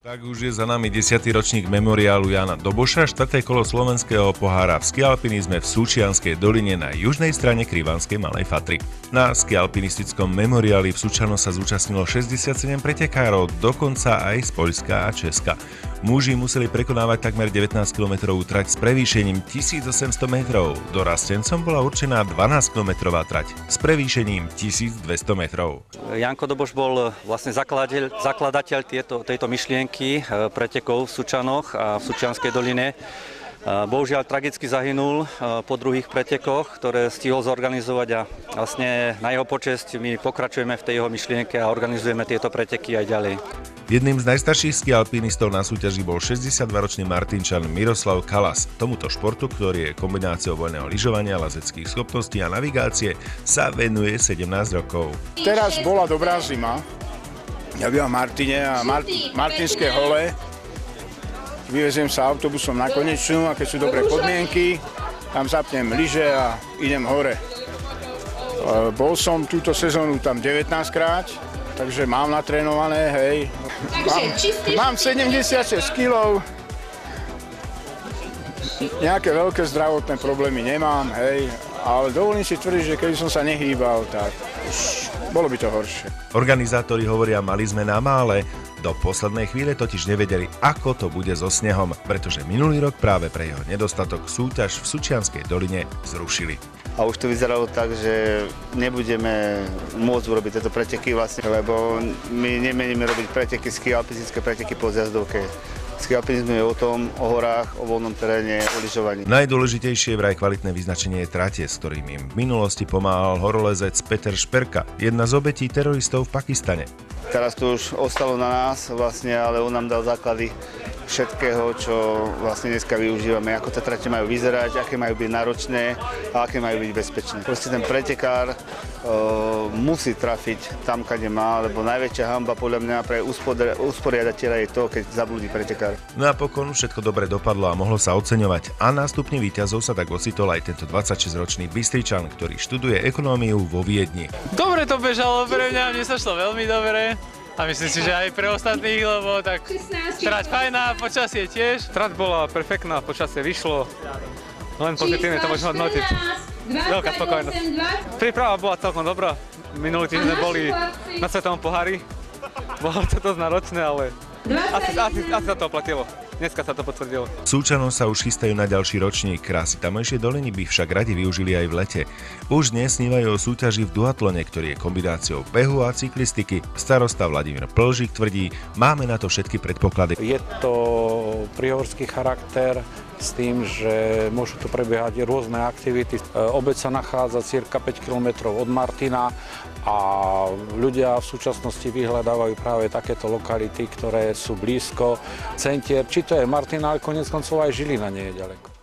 Tak už je za nami 10. ročník memoriálu Jána Doboša, 4. kolo slovenského pohára v skialpinizme v Sučianskej doline na južnej strane Krivanskej Malej Fatry. Na skialpinistickom memoriáli v Sučanoch sa zúčastnilo 67 pretekárov, dokonca aj z Poľska a Česka. Muži museli prekonávať takmer 19-kilometrovú trať s prevýšením 1800 metrov. Dorastencom bola určená 12-kilometrová trať s prevýšením 1200 metrov. Janko Doboš bol vlastne zakladateľ tejto myšlienky pretekov v Sučanoch a v Sučianskej doline. Bohužiaľ tragicky zahynul po druhých pretekoch, ktoré stihol zorganizovať a vlastne na jeho počesť my pokračujeme v tej jeho myšlienke a organizujeme tieto preteky aj ďalej. Jedným z najstarších skialpinistov na súťaži bol 62-ročný Martinčan Miroslav Kalas. Tomuto športu, ktorý je kombináciou voľného lyžovania, lazeckých schopností a navigácie, sa venuje 17 rokov. Teraz bola dobrá zima. Ja bývam v Martine a Martinské hole. Vyveziem sa autobusom na Konečnú a keď sú dobré podmienky, tam zapnem lyže a idem hore. Bol som túto sezónu tam 19 krát, takže mám natrénované, hej. Mám 76 kg, nejaké veľké zdravotné problémy nemám, hej, ale dovolím si tvrdiť, že keby som sa nehýbal, tak už bolo by to horšie. Organizátori hovoria, mali sme na mále. Do poslednej chvíle totiž nevedeli, ako to bude so snehom, pretože minulý rok práve pre jeho nedostatok súťaž v Sučianskej doline zrušili. A už to vyzeralo tak, že nebudeme môcť urobiť tieto preteky vlastne, lebo my nemeníme robiť preteky, skialpinistické preteky po zjazdovke. Skialpinizm je o tom, o horách, o voľnom teréne, o lyžovaní. Najdôležitejšie je vraj kvalitné vyznačenie trate, s ktorým im v minulosti pomáhal horolezec Peter Šperka, jedna z obetí teroristov v Pakistane. Teraz to už ostalo na nás vlastne, ale on nám dal základy všetkého, čo vlastne dneska využívame, ako tie trate majú vyzerať, aké majú byť náročné a aké majú byť bezpečné. Proste ten pretekár musí trafiť tam, kde má, lebo najväčšia hanba podľa mňa pre usporiadateľa je to, keď zablúdi pretekár. Napokon všetko dobre dopadlo a mohlo sa oceňovať a na stupni víťazov sa tak ocitol aj tento 26-ročný Bystričan, ktorý študuje ekonómiu vo Viedni. Dobre to bežalo pre mňa, mne sa šlo veľmi dobre. A myslím si, že aj pre ostatných, lebo tak trať fajná, počasie tiež. Trať bola perfektná, počasie vyšlo, len pozitívne to môžeme hodnotiť. Veľká spokojnosť. Príprava bola celkom dobrá. Minulý týždeň boli na svetovom pohári. Bolo to dosť náročné, ale asi sa to oplatilo. Dneska sa to potvrdilo. Súčanom sa už chystajú na ďalší ročník. Krásy tamojšej doliny by však radi využili aj v lete. Už dnes snívajú o súťaži v duatlone, ktorý je kombináciou behu a cyklistiky. Starosta Vladimír Plžík tvrdí, máme na to všetky predpoklady. Je to príhorský charakter s tým, že môžu tu prebiehať rôzne aktivity. Obec sa nachádza cirka 5 km od Martina a ľudia v súčasnosti vyhľadávajú práve takéto lokality, ktoré sú blízko centier. Či to je Martin, ale koniec koncov aj Žilina nie je ďaleko.